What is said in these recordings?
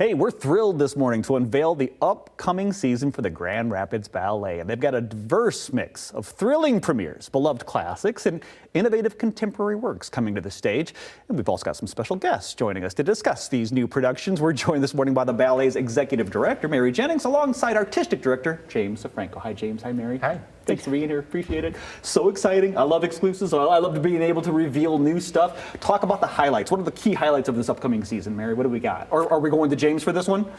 Hey, we're thrilled this morning to unveil the upcoming season for the Grand Rapids Ballet. And they've got a diverse mix of thrilling premieres, beloved classics, and innovative contemporary works coming to the stage. And we've also got some special guests joining us to discuss these new productions. We're joined this morning by the ballet's executive director, Mary Jennings, alongside artistic director, James Safranco. Hi, James. Hi, Mary. Hi. Thanks for being here. Appreciate it. So exciting. I love exclusives. I love being able to reveal new stuff. Talk about the highlights. What are the key highlights of this upcoming season, Mary? What do we got? Or are we going to James for this one?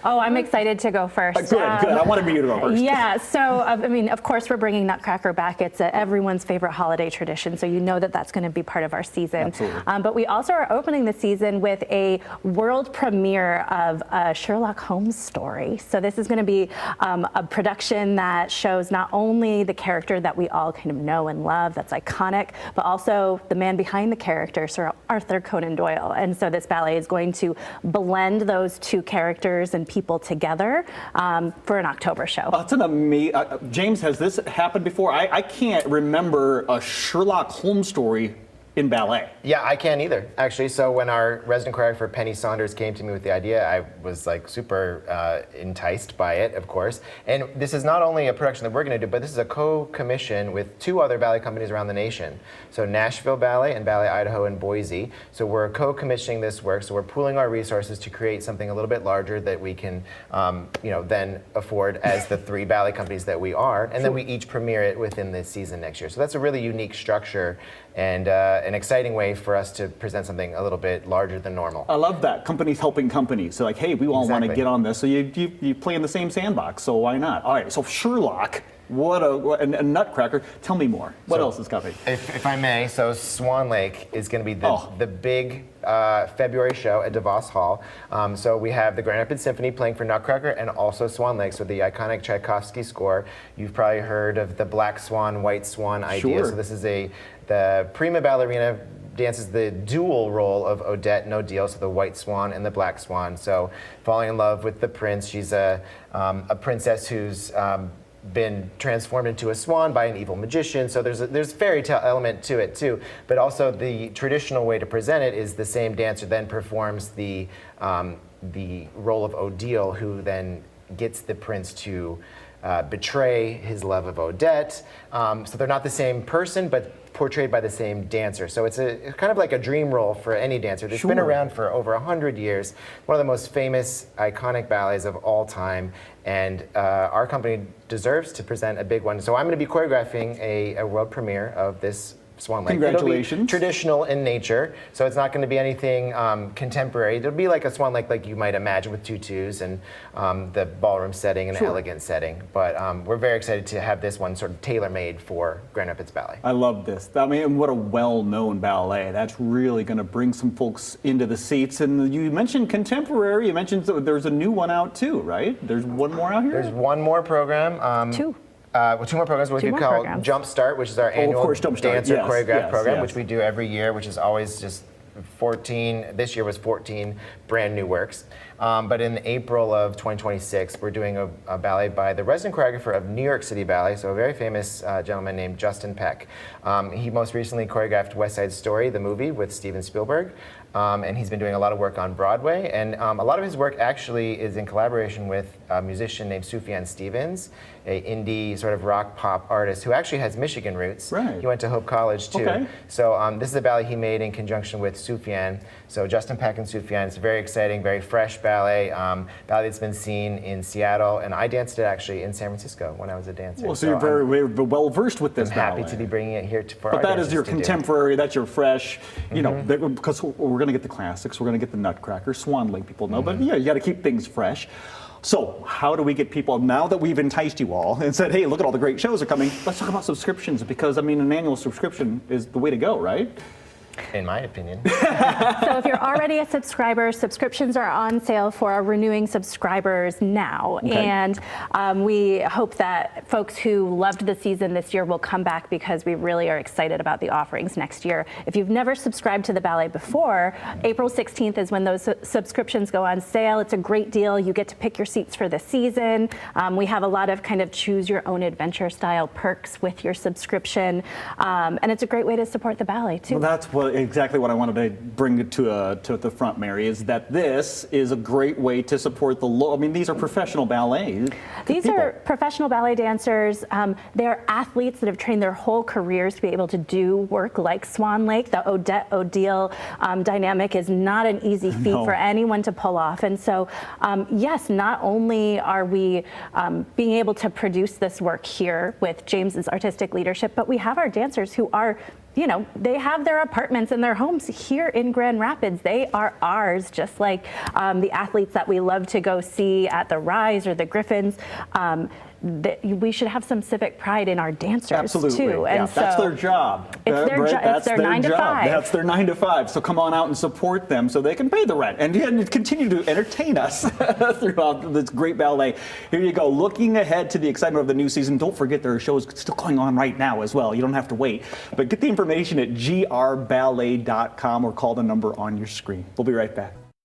Oh, I'm excited to go first. Good. I wanted you to go first. Yeah, so, I mean, of course, we're bringing Nutcracker back. It's everyone's favorite holiday tradition, so you know that that's going to be part of our season. Absolutely. But we also are opening the season with a world premiere of a Sherlock Holmes story. So this is going to be a production that shows not only the character that we all kind of know and love, that's iconic, but also the man behind the character, Sir Arthur Conan Doyle. And so this ballet is going to blend those two characters and people together for an October show. That's an amazing. James, has this happened before? I can't remember a Sherlock Holmes story in ballet. Yeah, I can't either, actually. So when our resident choreographer, Penny Saunders, came to me with the idea, I was like super enticed by it, of course. And this is not only a production that we're going to do, but this is a co-commission with two other ballet companies around the nation. So Nashville Ballet and Ballet Idaho and Boise. So we're co-commissioning this work. So we're pooling our resources to create something a little bit larger that we can, then afford as the three ballet companies that we are. And then we each premiere it within the season next year. So that's a really unique structure and an exciting way for us to present something a little bit larger than normal. I love that. Companies helping companies. So like, hey, we all want to get on this. So you play in the same sandbox, so why not? All right, so Sherlock, what a Nutcracker. Tell me more. What else is coming? If I may, so Swan Lake is going to be the big February show at DeVos Hall. So we have the Grand Rapids Symphony playing for Nutcracker and also Swan Lake, so the iconic Tchaikovsky score. You've probably heard of the Black Swan, White Swan idea. Sure. So this is the prima ballerina dances the dual role of Odette and Odile, so the White Swan and the Black Swan. So falling in love with the prince. She's a princess who's been transformed into a swan by an evil magician. So there's fairy tale element to it too. But also the traditional way to present it is the same dancer then performs the role of Odile, who then gets the prince to betray his love of Odette. So they're not the same person, but portrayed by the same dancer. So it's kind of like a dream role for any dancer. It's been around for over 100 years. One of the most famous, iconic ballets of all time. And our company deserves to present a big one. So I'm going to be choreographing a world premiere of this Swan Lake. Congratulations. It'll be traditional in nature, so it's not going to be anything contemporary. It'll be like a Swan Lake like you might imagine, with tutus and the ballroom setting and an elegant setting. But we're very excited to have this one sort of tailor-made for Grand Rapids Ballet. I love this. I mean, what a well-known ballet. That's really going to bring some folks into the seats. And you mentioned contemporary. You mentioned there's a new one out too, right? There's one more out here? There's one more program. Two. Two more programs, what we call Jump Start, which is our annual dancer choreographed program, which we do every year, which is always just 14, this year was 14 brand new works. But in April of 2026, we're doing a ballet by the resident choreographer of New York City Ballet, so a very famous gentleman named Justin Peck. He most recently choreographed West Side Story, the movie, with Steven Spielberg. And he's been doing a lot of work on Broadway. And a lot of his work actually is in collaboration with a musician named Sufjan Stevens, a indie sort of rock pop artist who actually has Michigan roots. Right. He went to Hope College too. Okay. So this is a ballet he made in conjunction with Sufjan. So Justin Peck and Sufjan, it's a very exciting, very fresh ballet. Ballet that's been seen in Seattle, and I danced it actually in San Francisco when I was a dancer. Well, so you're very well versed with this ballet. I'm happy to be bringing it here for our But that is your contemporary, that's your fresh, Mm-hmm. because we're going to get the classics, we're going to get the Nutcracker, Swan Lake, people know, but yeah, you got to keep things fresh. So how do we get people, now that we've enticed you all and said, hey, look at all the great shows are coming, let's talk about subscriptions, because I mean, an annual subscription is the way to go, right? In my opinion. So if you're already a subscriber, subscriptions are on sale for our renewing subscribers now. Okay. And we hope that folks who loved the season this year will come back, because we really are excited about the offerings next year. If you've never subscribed to the ballet before, April 16th is when those subscriptions go on sale. It's a great deal. You get to pick your seats for the season. We have a lot of kind of choose your own adventure style perks with your subscription. And it's a great way to support the ballet too. Well, that's what exactly what I wanted to bring to the front, Mary, is that this is a great way to support I mean, these are professional ballets. These are professional ballet dancers. They're athletes that have trained their whole careers to be able to do work like Swan Lake. The Odette Odile dynamic is not an easy feat for anyone to pull off. And so, yes, not only are we being able to produce this work here with James's artistic leadership, but we have our dancers who are, you know, they have their apartments and their homes here in Grand Rapids. They are ours, just like the athletes that we love to go see at the Rise or the Griffins. We should have some civic pride in our dancers too. And so that's their job. It's their 9 to 5. That's their 9 to 5. So come on out and support them so they can pay the rent and continue to entertain us throughout this great ballet. Here you go. Looking ahead to the excitement of the new season. Don't forget there are shows still going on right now as well. You don't have to wait. But get the information at grballet.com or call the number on your screen. We'll be right back.